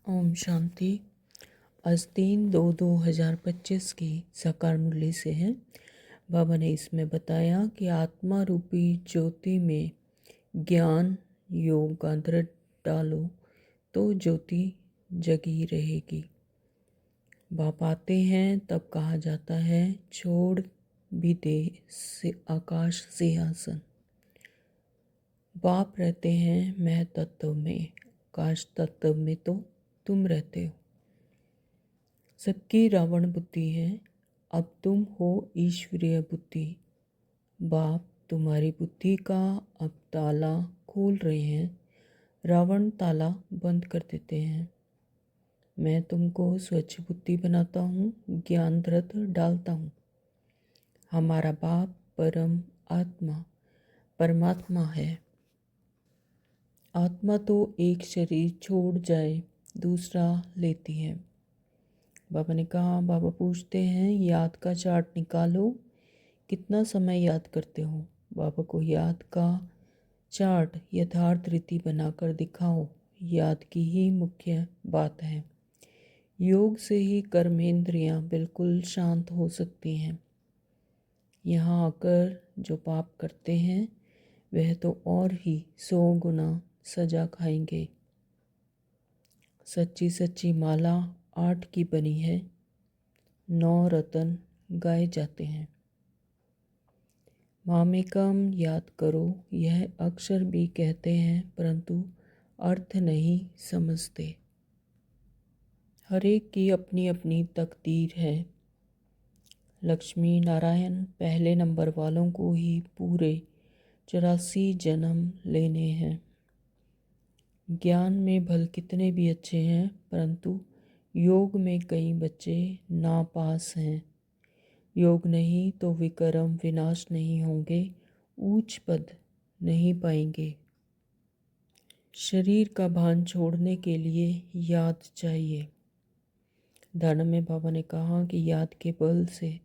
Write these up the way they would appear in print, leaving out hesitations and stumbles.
ओम शांति। आज 3/2/2025 की साकार मुरली से है। बाबा ने इसमें बताया कि आत्मा रूपी ज्योति में ज्ञान योग का दृढ़ डालो तो ज्योति जगी रहेगी। बाप आते हैं तब कहा जाता है छोड़ भी दे से आकाश सिंहासन। बाप रहते हैं मैं तत्व में, आकाश तत्व में तो तुम रहते हो। सबकी रावण बुद्धि है, अब तुम हो ईश्वरीय बुद्धि। बाप तुम्हारी बुद्धि का अब ताला खोल रहे हैं, रावण ताला बंद कर देते हैं। मैं तुमको स्वच्छ बुद्धि बनाता हूँ, ज्ञान रथ डालता हूँ। हमारा बाप परम आत्मा परमात्मा है। आत्मा तो एक शरीर छोड़ जाए दूसरा लेती है। बाबा ने कहा, बाबा पूछते हैं याद का चार्ट निकालो, कितना समय याद करते हो। बाबा को याद का चार्ट यथार्थ रीति बनाकर दिखाओ, याद की ही मुख्य बात है। योग से ही कर्मेंद्रियां बिल्कुल शांत हो सकती हैं। यहाँ आकर जो पाप करते हैं वह तो और ही 100 गुना सजा खाएंगे। सच्ची सच्ची माला 8 की बनी है, 9 रतन गाए जाते हैं। मामेकम याद करो, यह अक्षर भी कहते हैं परंतु अर्थ नहीं समझते। हर एक की अपनी अपनी तकदीर है। लक्ष्मी नारायण पहले नंबर वालों को ही पूरे 84 जन्म लेने हैं। ज्ञान में भल कितने भी अच्छे हैं परंतु योग में कई बच्चे नापास हैं। योग नहीं तो विक्रम विनाश नहीं होंगे, ऊंच पद नहीं पाएंगे। शरीर का भान छोड़ने के लिए याद चाहिए। धर्म में बाबा ने कहा कि याद के बल से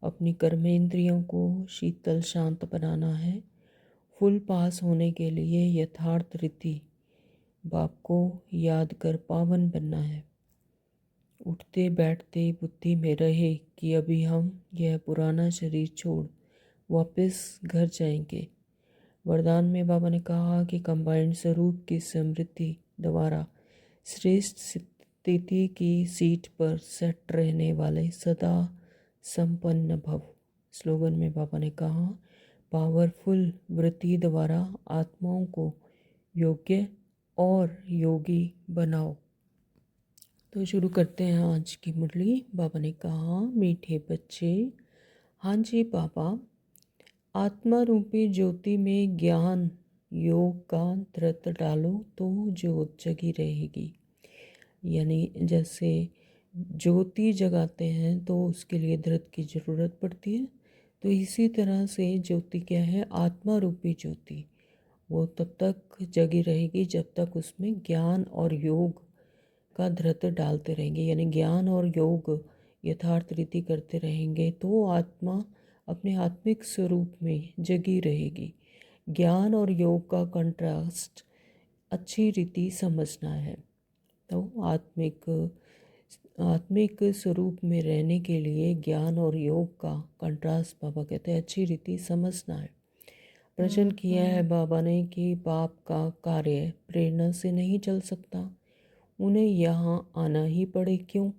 अपनी कर्मेंद्रियों को शीतल शांत बनाना है। फुल पास होने के लिए यथार्थ रीति बाप को याद कर पावन बनना है। उठते बैठते बुद्धि में रहे कि अभी हम यह पुराना शरीर छोड़ वापस घर जाएंगे। वरदान में बाबा ने कहा कि कंबाइंड स्वरूप की समृद्धि द्वारा श्रेष्ठ स्थिति की सीट पर सेट रहने वाले सदा संपन्न भव। स्लोगन में बाबा ने कहा पावरफुल वृत्ति द्वारा आत्माओं को योग्य और योगी बनाओ। तो शुरू करते हैं आज की मुरली। बाबा ने कहा मीठे बच्चे, हाँ जी बाबा, आत्मा रूपी ज्योति में ज्ञान योग का धृत डालो तो ज्योत जगी रहेगी। यानी जैसे ज्योति जगाते हैं तो उसके लिए धृत की ज़रूरत पड़ती है, तो इसी तरह से ज्योति क्या है, आत्मा रूपी ज्योति, वो तब तक जगी रहेगी जब तक उसमें ज्ञान और योग का धृत डालते रहेंगे। यानी ज्ञान और योग यथार्थ रीति करते रहेंगे तो आत्मा अपने आत्मिक स्वरूप में जगी रहेगी। ज्ञान और योग का कंट्रास्ट अच्छी रीति समझना है। तो आत्मिक स्वरूप में रहने के लिए ज्ञान और योग का कंट्रास्ट बाबा कहते हैं अच्छी रीति समझना है। प्रश्न किया है बाबा ने कि पाप का कार्य प्रेरणा से नहीं चल सकता, उन्हें यहाँ आना ही पड़े क्यों?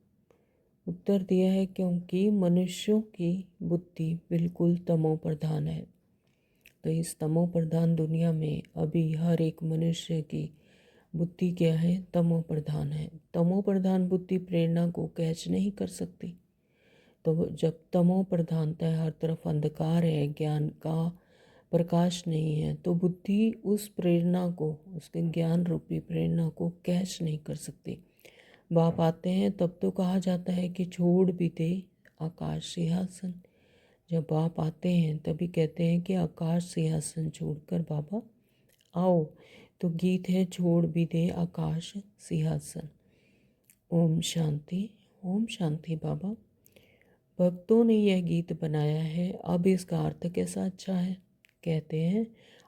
उत्तर दिया है क्योंकि मनुष्यों की बुद्धि बिल्कुल तमो प्रधान है। तो इस तमो प्रधान दुनिया में अभी हर एक मनुष्य की बुद्धि क्या है, तमो प्रधान है। तमो प्रधान बुद्धि प्रेरणा को कैच नहीं कर सकती। तो जब तमो प्रधानता है, हर तरफ अंधकार है, ज्ञान का प्रकाश नहीं है, तो बुद्धि उस प्रेरणा को, उसके ज्ञान रूपी प्रेरणा को कैच नहीं कर सकती। बाप आते हैं तब तो कहा जाता है कि छोड़ भी दे आकाश सिंहासन। जब बाप आते हैं तभी कहते हैं कि आकाश सिंहासन छोड़कर बाबा आओ। तो गीत है छोड़ भी दे आकाश सिंहासन। ओम शांति, ओम शांति। बाबा भक्तों ने यह गीत बनाया है, अब इसका अर्थ कैसा अच्छा है। कहते हैं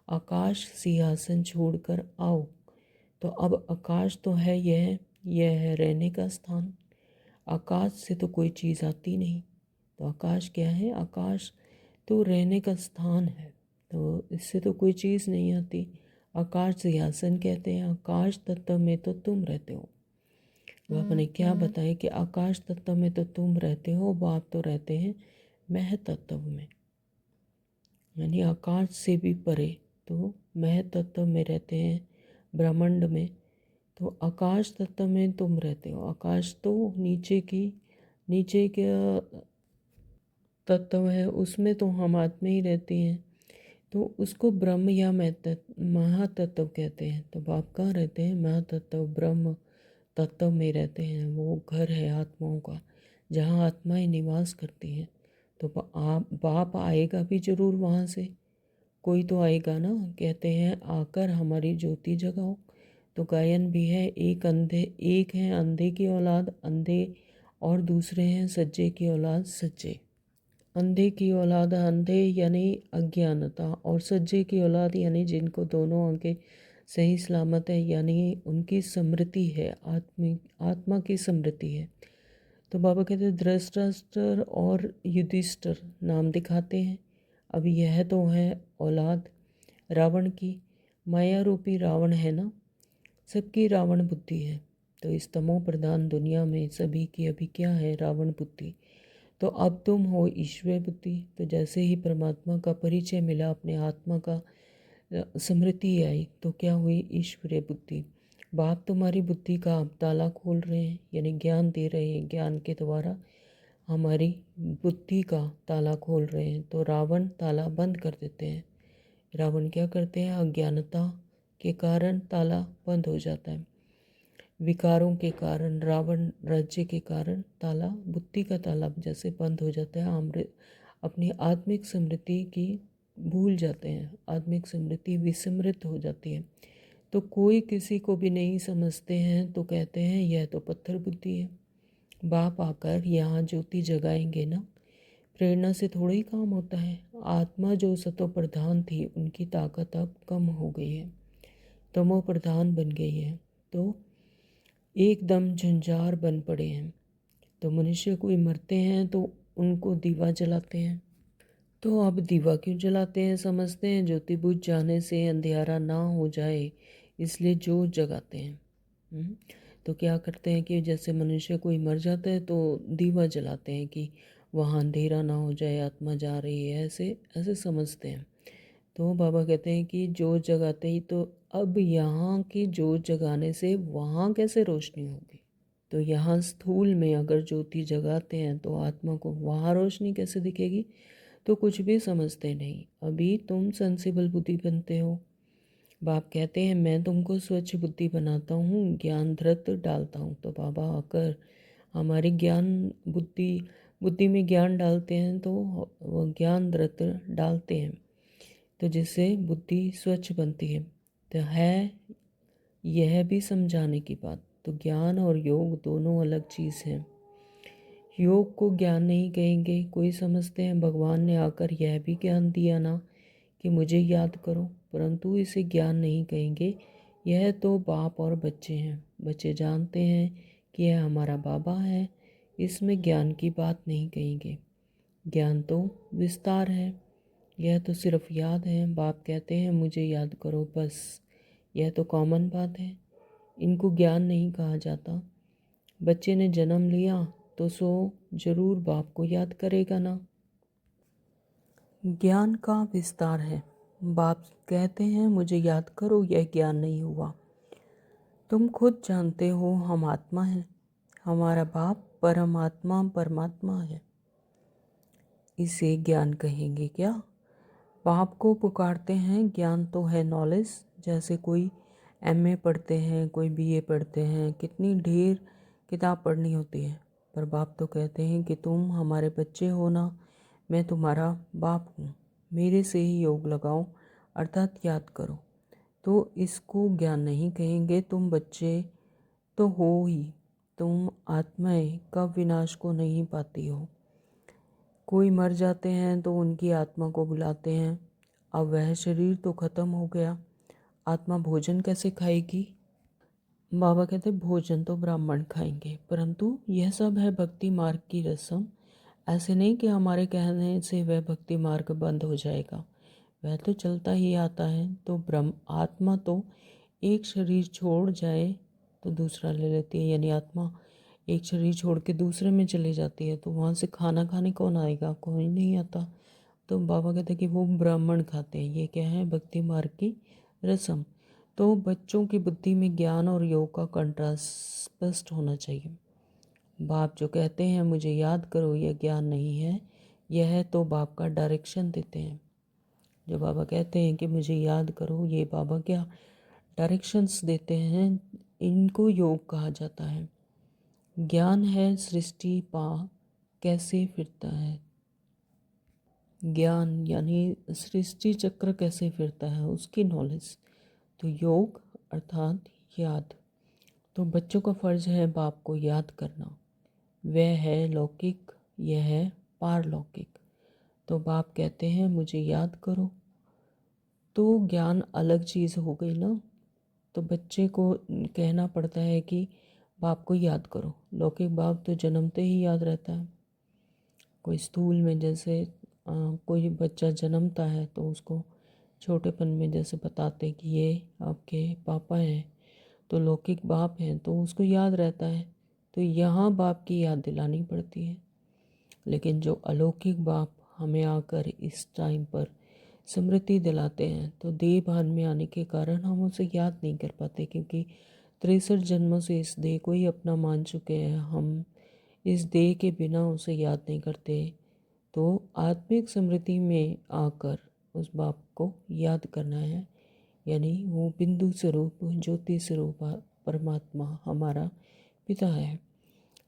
आकाश सिंहासन छोड़कर आओ। तो अब आकाश तो है यह यह है रहने का स्थान। आकाश से तो कोई चीज़ आती नहीं। तो आकाश क्या है? आकाश तो रहने का स्थान है, तो इससे तो कोई चीज़ नहीं आती। आकाश सिंहासन कहते हैं। आकाश तत्व में तो तुम रहते हो। बाबा ने क्या बताया कि आकाश तत्व में तो तुम रहते हो, बाप तो रहते हैं मह तत्व में, यानी आकाश से भी परे। तो मह तत्व में रहते हैं, ब्रह्मांड में। तो आकाश तत्व में तुम रहते हो। आकाश तो नीचे के तत्व है, उसमें तो हम आत्मा ही रहती हैं। तो उसको ब्रह्म या महातत्व कहते हैं। तो बाप कहाँ रहते हैं? महातत्व ब्रह्म तत्व में रहते हैं। वो घर है आत्माओं का, जहाँ आत्माएं निवास करती हैं। तो बाप आएगा भी जरूर वहाँ से, कोई तो आएगा ना। कहते हैं आकर हमारी ज्योति जगाओ। तो गायन भी है, एक है अंधे की औलाद अंधे, और दूसरे हैं सज्जे की औलाद सज्जे। अंधे की औलाद अंधे यानी अज्ञानता, और सज्जे की औलाद यानी जिनको दोनों आंखें सही सलामत है, यानी उनकी समृद्धि है, आत्मा की समृद्धि है। तो बाबा कहते हैं धृतराष्ट्र और युधिष्ठिर नाम दिखाते हैं। अब यह तो है औलाद रावण की। माया रूपी रावण है ना, सबकी रावण बुद्धि है। तो इस तमो प्रधान दुनिया में सभी की अभी क्या है? रावण बुद्धि। तो अब तुम हो ईश्वर बुद्धि। तो जैसे ही परमात्मा का परिचय मिला, अपने आत्मा का स्मृति आई, तो क्या हुई? ईश्वरीय बुद्धि। बाप तुम्हारी बुद्धि का आप ताला खोल रहे हैं, यानी ज्ञान दे रहे हैं। ज्ञान के द्वारा हमारी बुद्धि का ताला खोल रहे हैं। तो रावण ताला बंद कर देते हैं। रावण क्या करते हैं? अज्ञानता के कारण ताला बंद हो जाता है। विकारों के कारण, रावण राज्य के कारण ताला, बुद्धि का ताला जैसे बंद हो जाता है। अमृत अपनी आत्मिक समृद्धि की भूल जाते हैं, आत्मिक समृद्धि विस्मृत हो जाती है। तो कोई किसी को भी नहीं समझते हैं, तो कहते हैं यह तो पत्थर बुद्धि है। बाप आकर यहाँ ज्योति जगाएंगे ना, प्रेरणा से थोड़ा ही काम होता है। आत्मा जो सतो प्रधान थी, उनकी ताकत अब कम हो गई है, तमो प्रधान बन गई है। तो एकदम झंझार बन पड़े हैं। तो मनुष्य कोई मरते हैं तो उनको दीवा जलाते हैं। तो अब दीवा क्यों जलाते हैं? समझते हैं ज्योति बुझ जाने से अंधियारा ना हो जाए, इसलिए जोत जगाते हैं। तो क्या करते हैं कि जैसे मनुष्य कोई मर जाता है तो दीवा जलाते हैं कि वहाँ अंधेरा ना हो जाए, आत्मा जा रही है, ऐसे ऐसे समझते हैं। तो बाबा कहते हैं कि जोत जगाते ही, तो अब यहाँ की जोत जगाने से वहाँ कैसे रोशनी होगी? तो यहाँ स्थूल में अगर ज्योति जगाते हैं तो आत्मा को वहाँ रोशनी कैसे दिखेगी? तो कुछ भी समझते नहीं। अभी तुम सेंसिबल बुद्धि बनते हो। बाप कहते हैं मैं तुमको स्वच्छ बुद्धि बनाता हूँ, ज्ञान धृत डालता हूँ। तो बाबा आकर हमारी बुद्धि में ज्ञान डालते हैं, तो वो ज्ञान धृत डालते हैं, तो जिससे बुद्धि स्वच्छ बनती है। तो है यह भी समझाने की बात। तो ज्ञान और योग दोनों अलग चीज़ हैं। योग को ज्ञान नहीं कहेंगे। कोई समझते हैं भगवान ने आकर यह भी ज्ञान दिया ना कि मुझे याद करो, परंतु इसे ज्ञान नहीं कहेंगे। यह तो बाप और बच्चे हैं। बच्चे जानते हैं कि यह हमारा बाबा है, इसमें ज्ञान की बात नहीं कहेंगे। ज्ञान तो विस्तार है, यह तो सिर्फ याद है। बाप कहते हैं मुझे याद करो, बस यह तो कॉमन बात है, इनको ज्ञान नहीं कहा जाता। बच्चे ने जन्म लिया तो सो जरूर बाप को याद करेगा ना। ज्ञान का विस्तार है। बाप कहते हैं मुझे याद करो, यह ज्ञान नहीं हुआ। तुम खुद जानते हो हम आत्मा हैं, हमारा बाप परमात्मा परमात्मा है, इसे ज्ञान कहेंगे क्या? बाप को पुकारते हैं। ज्ञान तो है नॉलेज। जैसे कोई एमए पढ़ते हैं, कोई बीए पढ़ते हैं, कितनी ढेर किताब पढ़नी होती है, पर बाप तो कहते हैं कि तुम हमारे बच्चे हो ना, मैं तुम्हारा बाप हूँ, मेरे से ही योग लगाओ, अर्थात याद करो। तो इसको ज्ञान नहीं कहेंगे। तुम बच्चे तो हो ही, तुम आत्माएं कब विनाश को नहीं पाती हो। कोई मर जाते हैं तो उनकी आत्मा को बुलाते हैं। अब वह शरीर तो खत्म हो गया, आत्मा भोजन कैसे खाएगी? बाबा कहते भोजन तो ब्राह्मण खाएंगे, परंतु यह सब है भक्ति मार्ग की रस्म। ऐसे नहीं कि हमारे कहने से वह भक्ति मार्ग बंद हो जाएगा, वह तो चलता ही आता है। तो ब्रह्म आत्मा तो एक शरीर छोड़ जाए तो दूसरा ले लेती है, यानी आत्मा एक शरीर छोड़ के दूसरे में चली जाती है, तो वहाँ से खाना खाने कौन आएगा? कोई नहीं आता। तो बाबा कहते हैं कि वो ब्राह्मण खाते हैं। ये क्या है? भक्ति मार्ग की रस्म। तो बच्चों की बुद्धि में ज्ञान और योग का कंट्रास्ट स्पष्ट होना चाहिए। बाप जो कहते हैं मुझे याद करो, यह ज्ञान नहीं है, यह है तो बाप का डायरेक्शन देते हैं। जो बाबा कहते हैं कि मुझे याद करो, ये बाबा क्या डायरेक्शंस देते हैं, इनको योग कहा जाता है। ज्ञान है सृष्टि पा कैसे फिरता है, ज्ञान यानी सृष्टि चक्र कैसे फिरता है उसकी नॉलेज। तो योग अर्थात याद। तो बच्चों का फर्ज है बाप को याद करना। वह है लौकिक, यह है पारलौकिक। तो बाप कहते हैं मुझे याद करो, तो ज्ञान अलग चीज़ हो गई ना। तो बच्चे को कहना पड़ता है कि बाप को याद करो। लौकिक बाप तो जन्मते ही याद रहता है। कोई स्थूल में जैसे कोई बच्चा जन्मता है तो उसको छोटेपन में जैसे बताते कि ये आपके पापा हैं, तो लौकिक बाप हैं तो उसको याद रहता है। तो यहाँ बाप की याद दिलानी पड़ती है। लेकिन जो अलौकिक बाप हमें आकर इस टाइम पर स्मृति दिलाते हैं, तो देह भान में आने के कारण हम उसे याद नहीं कर पाते, क्योंकि 63 जन्मों से इस देह को ही अपना मान चुके हैं। हम इस देह के बिना उसे याद नहीं करते। तो आत्मिक स्मृति में आकर उस बाप को याद करना है, यानी वो बिंदु स्वरूप ज्योति स्वरूप परमात्मा हमारा पिता है।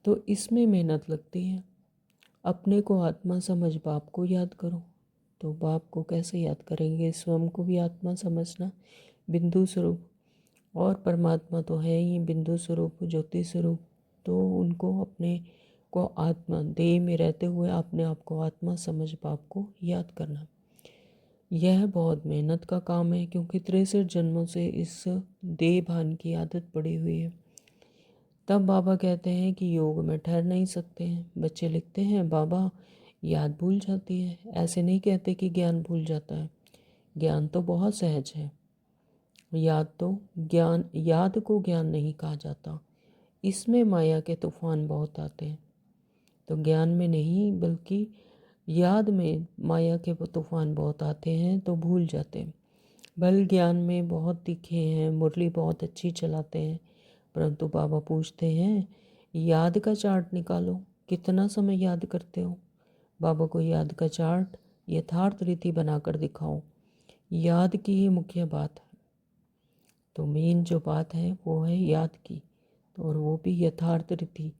तो इसमें मेहनत लगती है। अपने को आत्मा समझ बाप को याद करो। तो बाप को कैसे याद करेंगे? स्वयं को भी आत्मा समझना, बिंदु स्वरूप, और परमात्मा तो है ही बिंदु स्वरूप ज्योति स्वरूप। तो उनको अपने को आत्मा देह में रहते हुए अपने आप को आत्मा समझ बाप को याद करना, यह बहुत मेहनत का काम है, क्योंकि 63 जन्मों से इस देह भान की आदत पड़ी हुई है। तब बाबा कहते हैं कि योग में ठहर नहीं सकते हैं। बच्चे लिखते हैं बाबा याद भूल जाती है। ऐसे नहीं कहते कि ज्ञान भूल जाता है, ज्ञान तो बहुत सहज है। याद को ज्ञान नहीं कहा जाता, इसमें माया के तूफान बहुत आते हैं। तो ज्ञान में नहीं बल्कि याद में माया के तूफान बहुत आते हैं, तो भूल जाते हैं। बल ज्ञान में बहुत तीखे हैं, मुरली बहुत अच्छी चलाते हैं, परंतु बाबा पूछते हैं याद का चार्ट निकालो, कितना समय याद करते हो? बाबा को याद का चार्ट यथार्थ रीति बनाकर दिखाओ। याद की ही मुख्य बात है। तो मेन जो बात है वो है याद की, तो और वो भी यथार्थ रीति।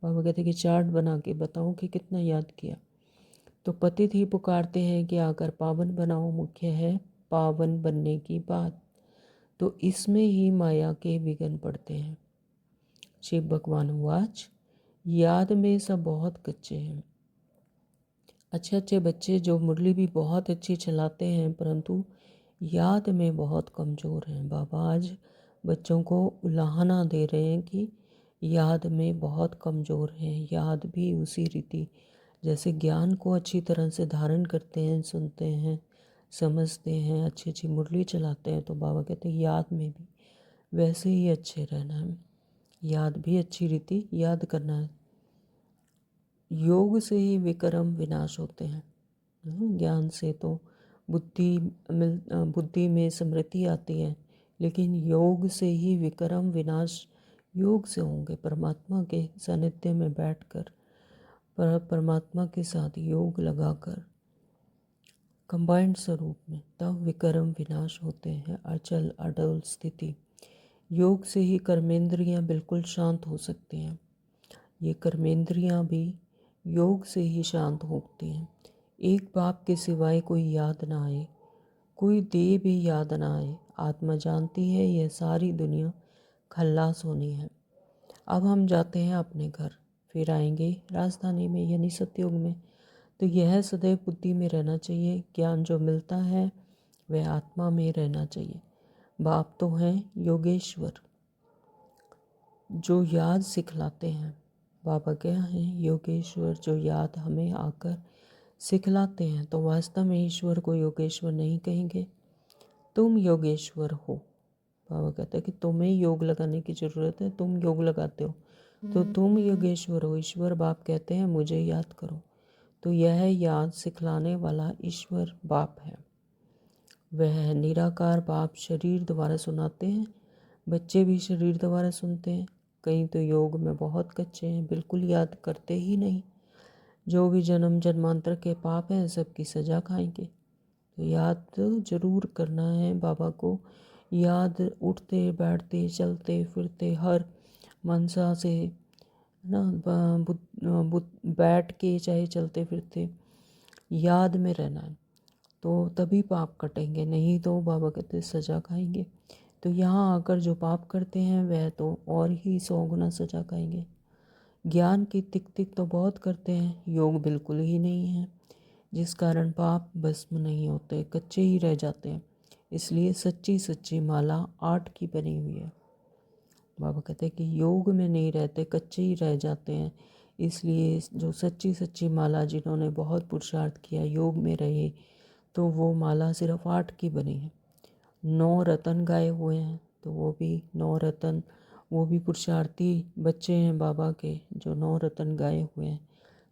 बाबा कहते कि चार्ट बना के बताओ कि कितना याद किया। तो पतित ही पुकारते हैं कि आकर पावन बनाओ, मुख्य है पावन बनने की बात। तो इसमें ही माया के विघ्न पड़ते हैं। शिव भगवान वाच याद में सब बहुत कच्चे हैं। अच्छे अच्छे बच्चे जो मुरली भी बहुत अच्छी चलाते हैं, परंतु याद में बहुत कमज़ोर हैं। बाबा आज बच्चों को उलाहना दे रहे हैं कि याद में बहुत कमज़ोर हैं। याद भी उसी रीति जैसे ज्ञान को अच्छी तरह से धारण करते हैं, सुनते हैं, समझते हैं, अच्छी अच्छी मुरली चलाते हैं, तो बाबा कहते हैं याद में भी वैसे ही अच्छे रहना है। याद भी अच्छी रीति याद करना है। योग से ही विक्रम विनाश होते हैं। ज्ञान से तो बुद्धि में स्मृति आती है, लेकिन योग से ही विक्रम विनाश योग से होंगे। परमात्मा के सानिध्य में बैठकर परमात्मा के साथ योग लगाकर कंबाइंड स्वरूप में, तब विक्रम विनाश होते हैं। अचल अडल स्थिति। योग से ही कर्मेंद्रियां बिल्कुल शांत हो सकती हैं। ये कर्मेंद्रियां भी योग से ही शांत होती हैं। एक बाप के सिवाय कोई याद ना आए, कोई देह भी याद ना आए। आत्मा जानती है यह सारी दुनिया खल्लास होनी है। अब हम जाते हैं अपने घर, फिर आएंगे राजधानी में यानी सतयुग में। तो यह सदैव बुद्धि में रहना चाहिए। ज्ञान जो मिलता है वह आत्मा में रहना चाहिए। बाप तो हैं योगेश्वर। जो याद सिखलाते हैं। बाबा क्या हैं? योगेश्वर, जो याद हमें आकर सिखलाते हैं। तो वास्तव में ईश्वर को योगेश्वर नहीं कहेंगे, तुम योगेश्वर हो। बाबा कहते हैं कि तुम्हें योग लगाने की ज़रूरत है, तुम योग लगाते हो तो तुम योगेश्वर हो। ईश्वर बाप कहते हैं मुझे याद करो। तो यह याद सिखलाने वाला ईश्वर बाप है। वह निराकार बाप शरीर द्वारा सुनाते हैं। बच्चे भी शरीर द्वारा सुनते हैं। कई तो योग में बहुत कच्चे हैं, बिल्कुल याद करते ही नहीं। जो भी जन्म जन्मांतर के पाप हैं सबकी सज़ा खाएंगे। तो याद जरूर करना है बाबा को। याद उठते बैठते चलते फिरते हर मनसा से ना बैठ के चाहे चलते फिरते याद में रहना है। तो तभी पाप कटेंगे, नहीं तो बाबा कहते सज़ा खाएंगे। तो यहाँ आकर जो पाप करते हैं वह तो और ही 100 गुना सज़ा खाएंगे। ज्ञान की तिक तिक तो बहुत करते हैं, योग बिल्कुल ही नहीं है, जिस कारण पाप भस्म नहीं होते, कच्चे ही रह जाते हैं। इसलिए सच्ची सच्ची माला 8 की बनी हुई है। बाबा कहते हैं कि योग में नहीं रहते, कच्चे ही रह जाते हैं। इसलिए जो सच्ची सच्ची माला जिन्होंने बहुत पुरुषार्थ किया, योग में रहे, तो वो माला सिर्फ 8 की बनी है। 9 रतन गाए हुए हैं, तो वो भी 9 रतन, वो भी पुरुषार्थी बच्चे हैं बाबा के, जो 9 रतन गाए हुए हैं।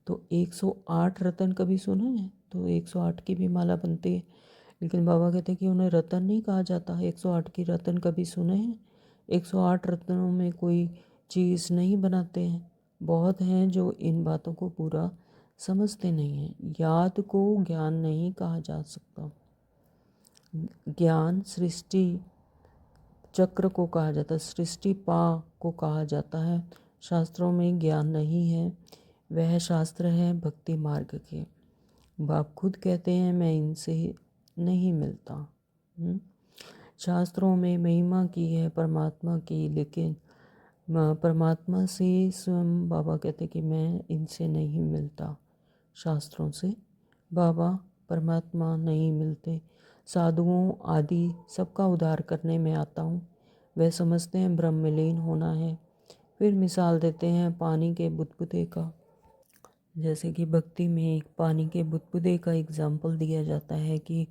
तो 108 रतन कभी सुना है? तो 108 की भी माला बनती है। लेकिन बाबा कहते हैं कि उन्हें रतन नहीं कहा जाता। 108 की रतन कभी सुने हैं? 108 रत्नों में कोई चीज़ नहीं बनाते हैं। बहुत हैं जो इन बातों को पूरा समझते नहीं हैं। याद को ज्ञान नहीं कहा जा सकता। ज्ञान सृष्टि चक्र को कहा जाता है, सृष्टि पा को कहा जाता है। शास्त्रों में ज्ञान नहीं है, वह शास्त्र है भक्ति मार्ग के। बाप खुद कहते हैं मैं इनसे नहीं मिलता। शास्त्रों में महिमा की है परमात्मा की, लेकिन परमात्मा से स्वयं बाबा कहते कि मैं इनसे नहीं मिलता। शास्त्रों से बाबा परमात्मा नहीं मिलते। साधुओं आदि सबका उद्धार करने में आता हूँ। वे समझते हैं ब्रह्म में लीन होना है। फिर मिसाल देते हैं पानी के बुदबुदे का। जैसे कि भक्ति में एक पानी के बुदबुदे का एग्जाम्पल दिया जाता है कि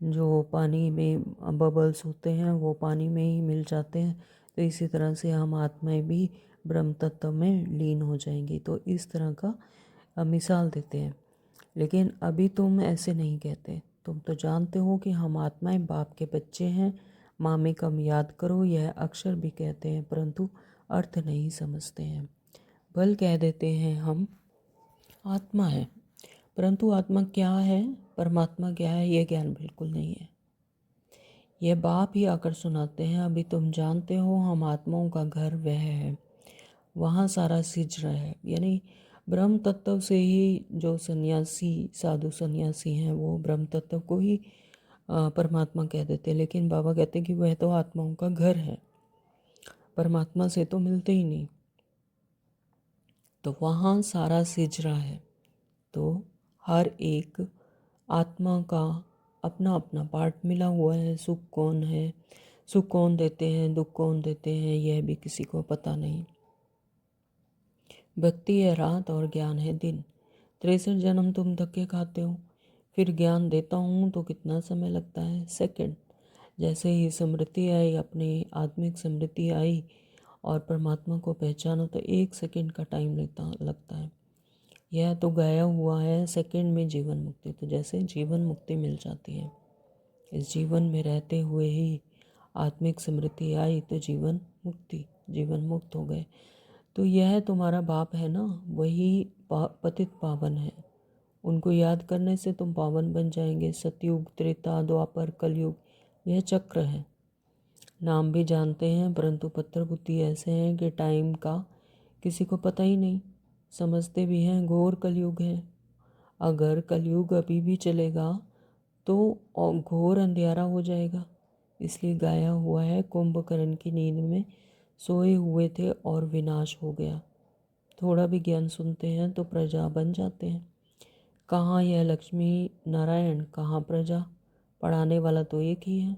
जो पानी में बबल्स होते हैं वो पानी में ही मिल जाते हैं। तो इसी तरह से हम आत्माएं भी ब्रह्म तत्व में लीन हो जाएंगी। तो इस तरह का मिसाल देते हैं। लेकिन अभी तुम ऐसे नहीं कहते। तुम तो जानते हो कि हम आत्माएं बाप के बच्चे हैं। माँ में कम याद करो, यह अक्षर भी कहते हैं, परंतु अर्थ नहीं समझते हैं। बल कह देते हैं हम आत्मा है, परंतु आत्मा क्या है, परमात्मा क्या है, यह ज्ञान बिल्कुल नहीं है। यह बाप ही आकर सुनाते हैं। अभी तुम जानते हो हम आत्माओं का घर वह है, वहाँ सारा सिज रहा है। यानी ब्रह्म तत्व से ही जो सन्यासी साधु सन्यासी हैं वो ब्रह्म तत्व को ही परमात्मा कह देते हैं। लेकिन बाबा कहते हैं कि वह तो आत्माओं का घर है, परमात्मा से तो मिलते ही नहीं। तो वहाँ सारा सिज रहा है। तो हर एक आत्मा का अपना अपना पार्ट मिला हुआ है। सुख कौन है, सुख कौन देते हैं, दुख कौन देते हैं, यह भी किसी को पता नहीं। भक्ति है रात और ज्ञान है दिन। 63 जन्म तुम धक्के खाते हो, फिर ज्ञान देता हूँ तो कितना समय लगता है? सेकंड। जैसे ही स्मृति आई, अपनी आत्मिक स्मृति आई और परमात्मा को पहचानो तो 1 सेकंड का टाइम लगता है। यह तो गाया हुआ है सेकंड में जीवन मुक्ति। तो जैसे जीवन मुक्ति मिल जाती है, इस जीवन में रहते हुए ही आत्मिक स्मृति आई तो जीवन मुक्ति, जीवन मुक्त हो गए। तो यह तुम्हारा बाप है ना, वही पतित पावन है। उनको याद करने से तुम पावन बन जाएंगे। सतयुग, त्रेता, द्वापर, कलयुग, यह चक्र है। नाम भी जानते हैं, परंतु पत्थर बुद्धि ऐसे हैं कि टाइम का किसी को पता ही नहीं। समझते भी हैं घोर कलयुग है। अगर कलयुग अभी भी चलेगा तो और घोर अंधेरा हो जाएगा। इसलिए गाया हुआ है कुंभकर्ण की नींद में सोए हुए थे और विनाश हो गया। थोड़ा भी ज्ञान सुनते हैं तो प्रजा बन जाते हैं। कहाँ यह लक्ष्मी नारायण, कहाँ प्रजा, पढ़ाने वाला तो एक ही है।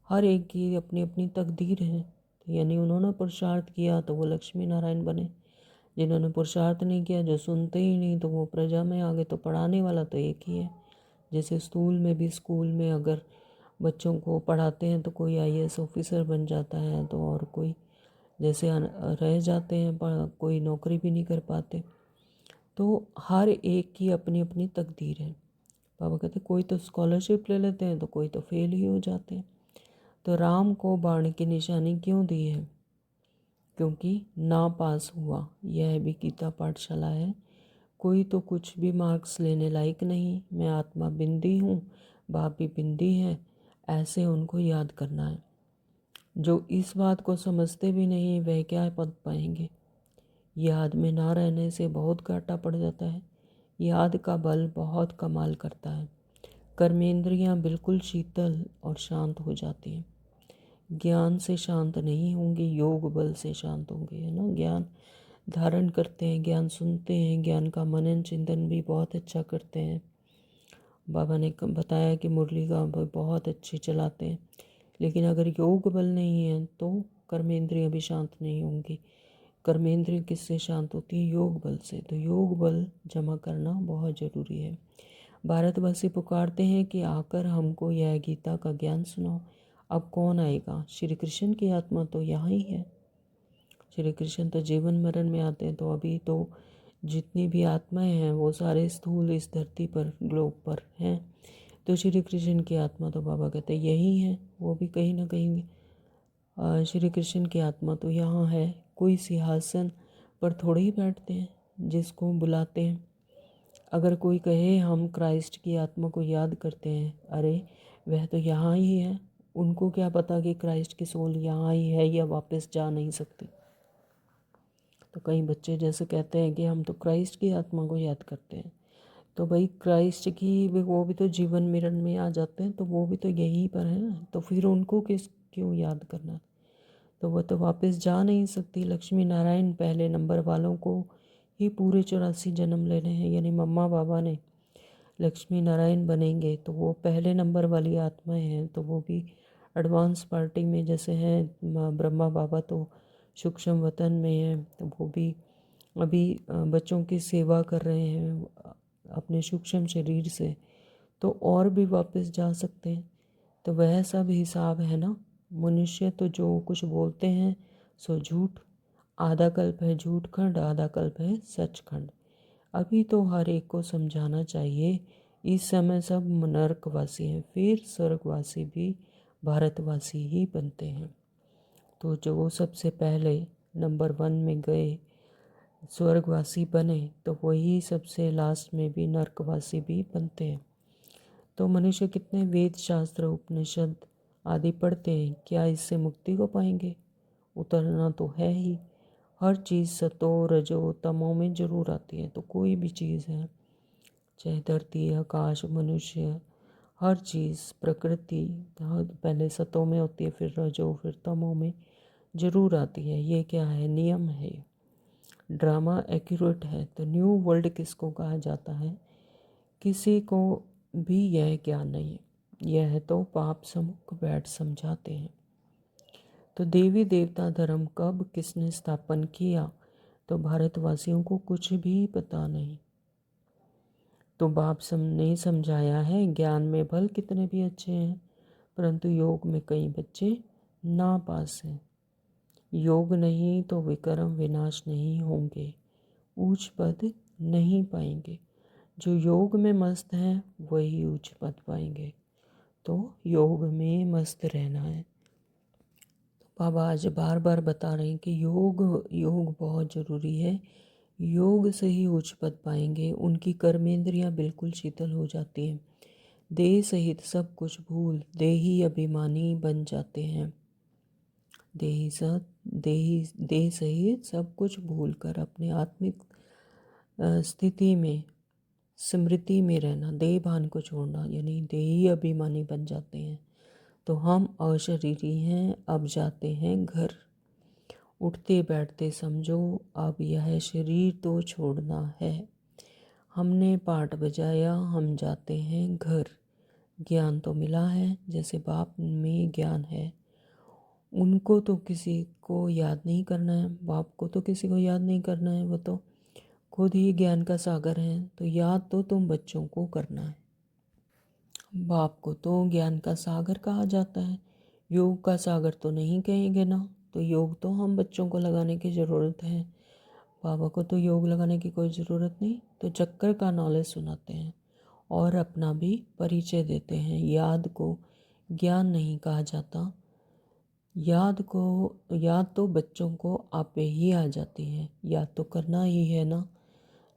हर एक की अपनी अपनी तकदीर है। यानी उन्होंने पुरुषार्थ किया तो वो लक्ष्मी नारायण बने, जिन्होंने पुरुषार्थ नहीं किया, जो सुनते ही नहीं, तो वो प्रजा में आगे। तो पढ़ाने वाला तो एक ही है। जैसे स्कूल में अगर बच्चों को पढ़ाते हैं तो कोई आईएएस ऑफिसर बन जाता है, तो और कोई जैसे रह जाते हैं, कोई नौकरी भी नहीं कर पाते। तो हर एक की अपनी अपनी तकदीर है। बाबा कहते कोई तो स्कॉलरशिप ले लेते हैं तो कोई तो फेल ही हो जाते हैं। तो राम को बाण की निशानी क्यों दी है? क्योंकि ना पास हुआ। यह भी गीता पाठशाला है। कोई तो कुछ भी मार्क्स लेने लायक नहीं। मैं आत्मा बिंदी हूँ, बाप भी बिंदी है, ऐसे उनको याद करना है। जो इस बात को समझते भी नहीं वह क्या पद पाएंगे। याद में ना रहने से बहुत घाटा पड़ जाता है। याद का बल बहुत कमाल करता है। कर्मेंद्रियाँ बिल्कुल शीतल और शांत हो जाती हैं। ज्ञान से शांत नहीं होंगे, योग बल से शांत होंगे, है ना। ज्ञान धारण करते हैं, ज्ञान सुनते हैं, ज्ञान का मनन चिंतन भी बहुत अच्छा करते हैं। बाबा ने बताया कि मुरली का बहुत अच्छी चलाते हैं, लेकिन अगर योग बल नहीं है तो कर्मेंद्रियाँ भी शांत नहीं होंगी। कर्मेंद्रिय किससे शांत होती है? योग बल से। तो योग बल जमा करना बहुत ज़रूरी है। भारतवासी पुकारते हैं कि आकर हमको यह गीता का ज्ञान सुनाओ। अब कौन आएगा? श्री कृष्ण की आत्मा तो यहाँ ही है। श्री कृष्ण तो जीवन मरण में आते हैं। तो अभी तो जितनी भी आत्माएं हैं वो सारे स्थूल इस धरती पर, ग्लोब पर हैं। तो श्री कृष्ण की आत्मा तो बाबा कहते हैं यही है। वो भी कहीं ना कहीं श्री कृष्ण की आत्मा तो यहाँ है। कोई सिंहासन पर थोड़े ही बैठते हैं जिसको बुलाते हैं। अगर कोई कहे हम क्राइस्ट की आत्मा को याद करते हैं, अरे वह तो यहाँ ही है। उनको क्या पता कि क्राइस्ट की सोल यहाँ ही है या वापस जा नहीं सकती। तो कई बच्चे जैसे कहते हैं कि हम तो क्राइस्ट की आत्मा को याद करते हैं। तो भाई क्राइस्ट की वो भी तो जीवन मरण में आ जाते हैं, तो वो भी तो यहीं पर है ना। तो फिर उनको क्यों याद करना? तो वो तो वापस जा नहीं सकती। लक्ष्मी नारायण पहले नंबर वालों को ही पूरे 84 जन्म लेने हैं। यानी मम्मा बाबा ने लक्ष्मी नारायण बनेंगे तो वो पहले नंबर वाली आत्माएं हैं। तो वो भी एडवांस पार्टी में जैसे हैं। ब्रह्मा बाबा तो सूक्ष्म वतन में हैं, तो वो भी अभी बच्चों की सेवा कर रहे हैं अपने सूक्ष्म शरीर से। तो और भी वापस जा सकते हैं। तो वह सब हिसाब है ना। मनुष्य तो जो कुछ बोलते हैं सो झूठ। आधा कल्प है झूठ खंड, आधा कल्प है सच खंड। अभी तो हर एक को समझाना चाहिए। इस समय सब नरकवासी हैं, फिर स्वर्गवासी भी भारतवासी ही बनते हैं। तो जो सबसे पहले नंबर 1 में गए स्वर्गवासी बने, तो वही सबसे लास्ट में भी नरकवासी भी बनते हैं। तो मनुष्य कितने वेद शास्त्र उपनिषद आदि पढ़ते हैं, क्या इससे मुक्ति को पाएंगे? उतरना तो है ही। हर चीज़ सतो रजो तमो में जरूर आती है। तो कोई भी चीज़ है, चाहे धरती, आकाश, मनुष्य, हर चीज़, प्रकृति पहले सतों में होती है, फिर रजो, फिर तमो में जरूर आती है। ये क्या है? नियम है। ड्रामा एक्यूरेट है। तो न्यू वर्ल्ड किसको कहा जाता है? किसी को भी यह ज्ञान नहीं है। यह तो पाप समुख बैठ समझाते हैं। तो देवी देवता धर्म कब किसने स्थापन किया? तो भारतवासियों को कुछ भी पता नहीं। तो बाप ने समझाया है। ज्ञान में भल कितने भी अच्छे हैं, परंतु योग में कई बच्चे नापास हैं। योग नहीं तो विक्रम विनाश नहीं होंगे, ऊंच पद नहीं पाएंगे। जो योग में मस्त हैं वही ऊंच पद पाएंगे। तो योग में मस्त रहना है। तो बाबा आज बार बार बता रहे हैं कि योग योग बहुत ज़रूरी है। योग से ही उच्च पद पाएंगे। उनकी कर्मेंद्रियां बिल्कुल शीतल हो जाती हैं। देह सहित सब कुछ भूल देही अभिमानी बन जाते हैं। देह सहित सब कुछ भूल कर अपने आत्मिक स्थिति में, स्मृति में रहना, देह भान को छोड़ना, यानी देही अभिमानी बन जाते हैं। तो हम अशरीरी हैं, अब जाते हैं घर। उठते बैठते समझो अब यह शरीर तो छोड़ना है। हमने पाठ बजाया, हम जाते हैं घर। ज्ञान तो मिला है, जैसे बाप में ज्ञान है। उनको तो किसी को याद नहीं करना है, बाप को तो किसी को याद नहीं करना है, वो तो खुद ही ज्ञान का सागर है। तो याद तो तुम बच्चों को करना है। बाप को तो ज्ञान का सागर कहा जाता है, योग का सागर तो नहीं कहेंगे ना। तो योग तो हम बच्चों को लगाने की ज़रूरत है, बाबा को तो योग लगाने की कोई ज़रूरत नहीं। तो चक्कर का नॉलेज सुनाते हैं और अपना भी परिचय देते हैं। याद को ज्ञान नहीं कहा जाता, याद तो बच्चों को आपे ही आ जाती है। याद तो करना ही है ना,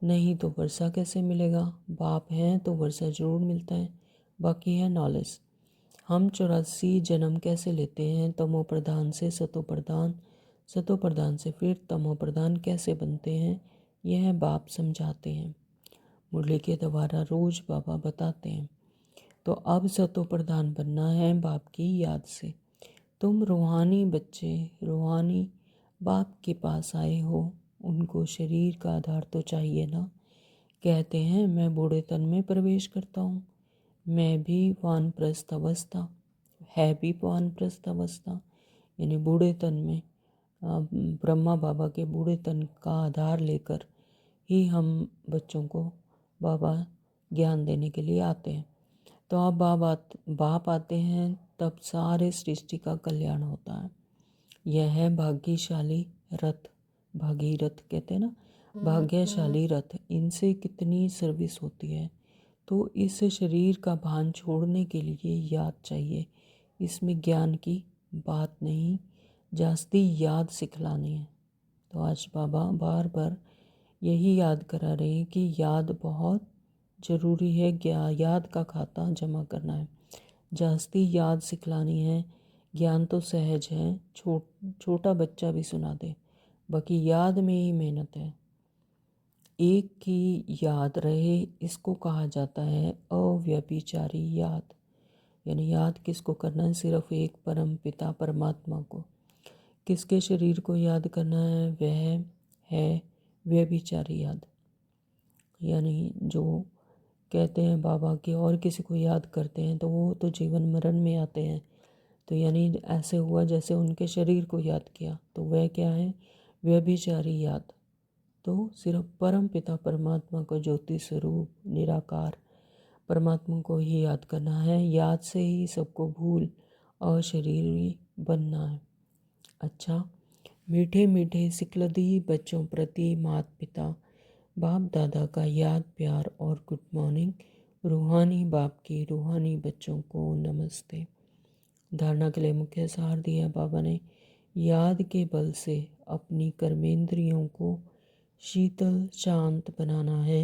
नहीं तो वर्षा कैसे मिलेगा। बाप हैं तो वर्षा जरूर मिलता है, बाकी है नॉलेज। हम 84 जन्म कैसे लेते हैं, तमो प्रधान से सतो प्रधान, सतो प्रधान से फिर तमो प्रधान कैसे बनते हैं, यह बाप समझाते हैं। मुरली के द्वारा रोज बाबा बताते हैं। तो अब सतो प्रधान बनना है बाप की याद से। तुम रूहानी बच्चे रूहानी बाप के पास आए हो, उनको शरीर का आधार तो चाहिए ना। कहते हैं मैं बूढ़े तन में प्रवेश करता हूँ, मैं भी वानप्रस्थ अवस्था है, भी वानप्रस्थ अवस्था यानी बूढ़े तन में ब्रह्मा बाबा के बूढ़े तन का आधार लेकर ही हम बच्चों को बाबा ज्ञान देने के लिए आते हैं। तो अब बाप आते हैं तब सारे सृष्टि का कल्याण होता है। यह है भाग्यशाली रथ, भागीरथ कहते हैं ना, भाग्यशाली रथ। इनसे कितनी सर्विस होती है। तो इस शरीर का भान छोड़ने के लिए याद चाहिए। इसमें ज्ञान की बात नहीं, जास्ती याद सिखलानी है। तो आज बाबा बार बार यही याद करा रहे हैं कि याद बहुत ज़रूरी है। याद का खाता जमा करना है, जास्ती याद सिखलानी है। ज्ञान तो सहज है, छोटा बच्चा भी सुना दे, बाकी याद में ही मेहनत है। एक की याद रहे, इसको कहा जाता है अव्यभिचारी याद। यानी याद किसको करना है, सिर्फ एक परम पिता परमात्मा को। किसके शरीर को याद करना है, वह है व्यभिचारी याद। यानी जो कहते हैं बाबा के और किसी को याद करते हैं तो वो तो जीवन मरण में आते हैं। तो यानी ऐसे हुआ जैसे उनके शरीर को याद किया, तो वह क्या है, व्यभिचारी याद। तो सिर्फ परम पिता परमात्मा को, ज्योति स्वरूप निराकार परमात्मा को ही याद करना है। याद से ही सबको भूल अशरीरी बनना है। अच्छा, मीठे मीठे सिकलदी बच्चों प्रति माता पिता बाप दादा का याद प्यार और गुड मॉर्निंग। रूहानी बाप की रूहानी बच्चों को नमस्ते। धारणा के लिए मुख्य सार दिया बाबा ने। याद के बल से अपनी कर्मेंद्रियों को शीतल शांत बनाना है।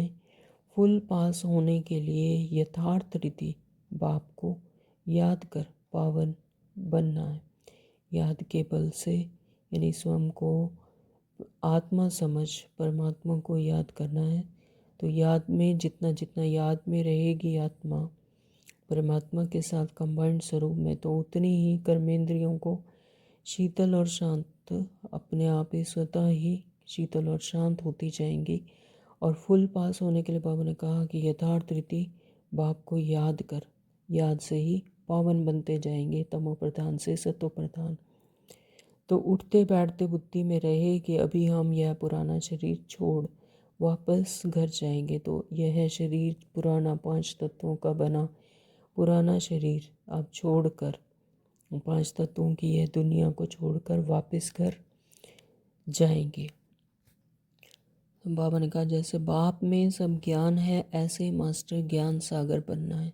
फुल पास होने के लिए यथार्थ रीति बाप को याद कर पावन बनना है। याद के बल से यानी स्वयं को आत्मा समझ परमात्मा को याद करना है। तो याद में जितना जितना याद में रहेगी आत्मा परमात्मा के साथ कंबाइंड स्वरूप में, तो उतनी ही कर्मेंद्रियों को शीतल और शांत अपने आप ही स्वतः ही शीतल और शांत होती जाएंगी। और फुल पास होने के लिए बाबा ने कहा कि यथार्थ रीति बाप को याद कर, याद से ही पावन बनते जाएंगे, तमो प्रधान से सतो प्रधान। तो उठते बैठते बुद्धि में रहे कि अभी हम यह पुराना शरीर छोड़ वापस घर जाएंगे। तो यह शरीर पुराना 5 तत्वों का बना पुराना शरीर अब छोड़कर 5 तत्वों की यह दुनिया को छोड़कर वापस घर जाएंगे। बाबा ने कहा जैसे बाप में सब ज्ञान है, ऐसे मास्टर ज्ञान सागर बनना है।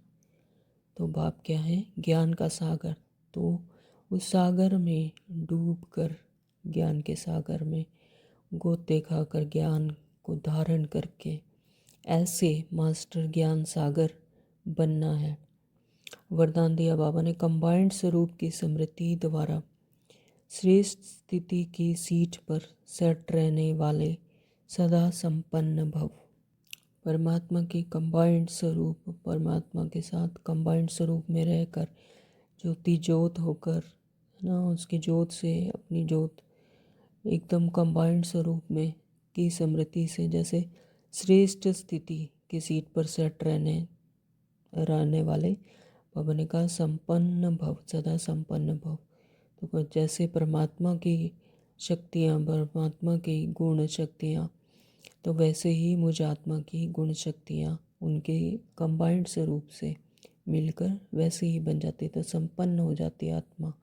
तो बाप क्या है, ज्ञान का सागर। तो उस सागर में डूबकर, ज्ञान के सागर में गोते खाकर ज्ञान को धारण करके ऐसे मास्टर ज्ञान सागर बनना है। वरदान दिया बाबा ने, कंबाइंड स्वरूप की स्मृति द्वारा श्रेष्ठ स्थिति की सीट पर सेट रहने वाले सदा संपन्न भव। परमात्मा की कंबाइंड स्वरूप, परमात्मा के साथ कंबाइंड स्वरूप में रहकर ज्योति ज्योत होकर ना, उसकी ज्योत से अपनी ज्योत एकदम कंबाइंड स्वरूप में की स्मृति से जैसे श्रेष्ठ स्थिति की सीट पर सेट रहने वाले बाबा ने कहा संपन्न भव, सदा संपन्न भव। तो जैसे परमात्मा की शक्तियाँ, परमात्मा की गुण शक्तियाँ, तो वैसे ही मुझ आत्मा की गुण शक्तियाँ उनके कंबाइंड स्वरूप से मिलकर वैसे ही बन जाती, तो संपन्न हो जाती आत्मा।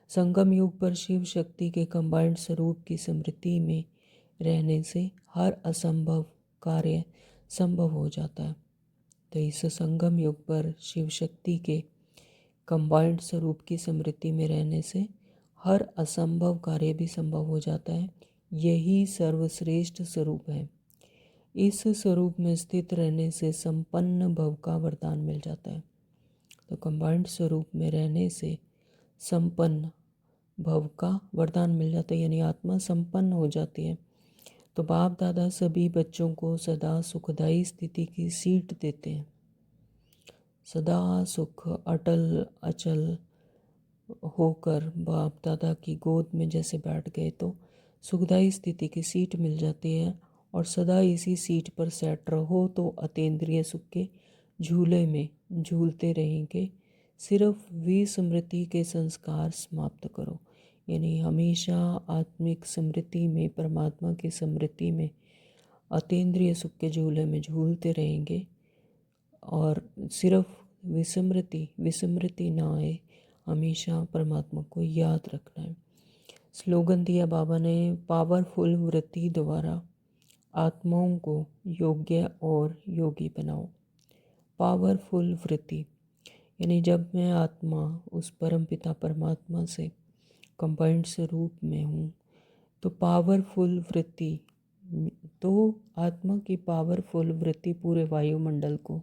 संगम युग पर शिव शक्ति के कंबाइंड स्वरूप की स्मृति में रहने से हर असंभव कार्य संभव हो जाता है। तो इस संगम युग पर शिव शक्ति के कंबाइंड स्वरूप की स्मृति में रहने से हर असंभव कार्य भी संभव हो जाता है। यही सर्वश्रेष्ठ स्वरूप है। इस स्वरूप में स्थित रहने से संपन्न भव का वरदान मिल जाता है। तो कंबाइंड स्वरूप में रहने से संपन्न भव का वरदान मिल जाता है, यानी आत्मा संपन्न हो जाती है। तो बाप दादा सभी बच्चों को सदा सुखदायी स्थिति की सीट देते हैं। सदा सुख अटल अचल होकर बाप दादा की गोद में जैसे बैठ गए तो सुखदायी स्थिति की सीट मिल जाती है, और सदा इसी सीट पर सेट रहो तो अतीन्द्रिय सुख के झूले में झूलते रहेंगे। सिर्फ विस्मृति के संस्कार समाप्त करो, यानी हमेशा आत्मिक स्मृति में, परमात्मा की स्मृति में अतीन्द्रिय सुख के झूले में झूलते रहेंगे, और सिर्फ विस्मृति ना आए, हमेशा परमात्मा को याद रखना है। स्लोगन दिया बाबा ने, पावरफुल वृत्ति द्वारा आत्माओं को योग्य और योगी बनाओ। पावरफुल वृत्ति यानी जब मैं आत्मा उस परमपिता परमात्मा से कंबाइंड स्वरूप में हूँ, तो पावरफुल वृत्ति, तो आत्मा की पावरफुल वृत्ति पूरे वायुमंडल को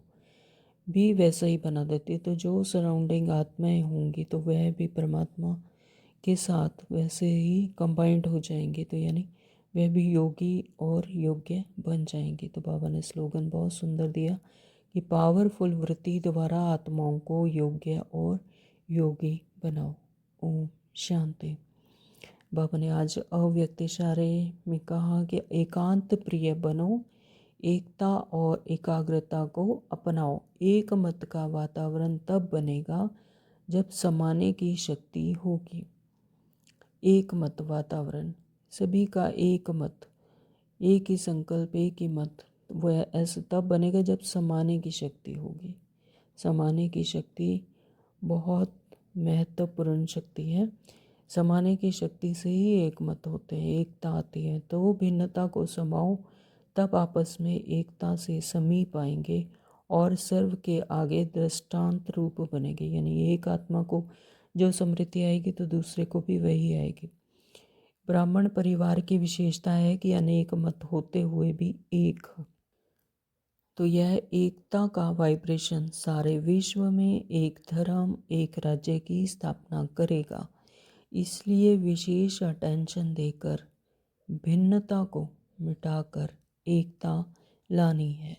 भी वैसा ही बना देती है। तो जो सराउंडिंग आत्माएं होंगी तो वह भी परमात्मा के साथ वैसे ही कंबाइंड हो जाएंगे, तो यानी वह भी योगी और योग्य बन जाएंगे। तो बाबा ने स्लोगन बहुत सुंदर दिया कि पावरफुल वृत्ति द्वारा आत्माओं को योग्य और योगी बनाओ। ओम शांति। बाबा ने आज अव्यक्त इशारे में कहा कि एकांत प्रिय बनो, एकता और एकाग्रता को अपनाओ। एक मत का वातावरण तब बनेगा जब समाने की शक्ति होगी। एक मत वातावरण, सभी का एक मत, एक ही संकल्प, एक ही मत, वह ऐसा तब बनेगा जब समाने की शक्ति होगी। समाने की शक्ति बहुत महत्वपूर्ण शक्ति है। समाने की शक्ति से ही एक मत होते हैं, एकता आती है। तो भिन्नता को समाओ, तब आपस में एकता से समीप आएंगे और सर्व के आगे दृष्टांत रूप बनेंगे। यानी एक आत्मा को जो समृद्धि आएगी तो दूसरे को भी वही आएगी। ब्राह्मण परिवार की विशेषता है कि अनेक मत होते हुए भी एक, तो यह एकता का वाइब्रेशन सारे विश्व में एक धर्म, एक राज्य की स्थापना करेगा। इसलिए विशेष अटेंशन देकर भिन्नता को मिटाकर एकता लानी है।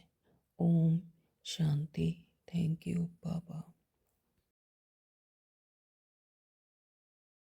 ओम शांति। Thank you Baba.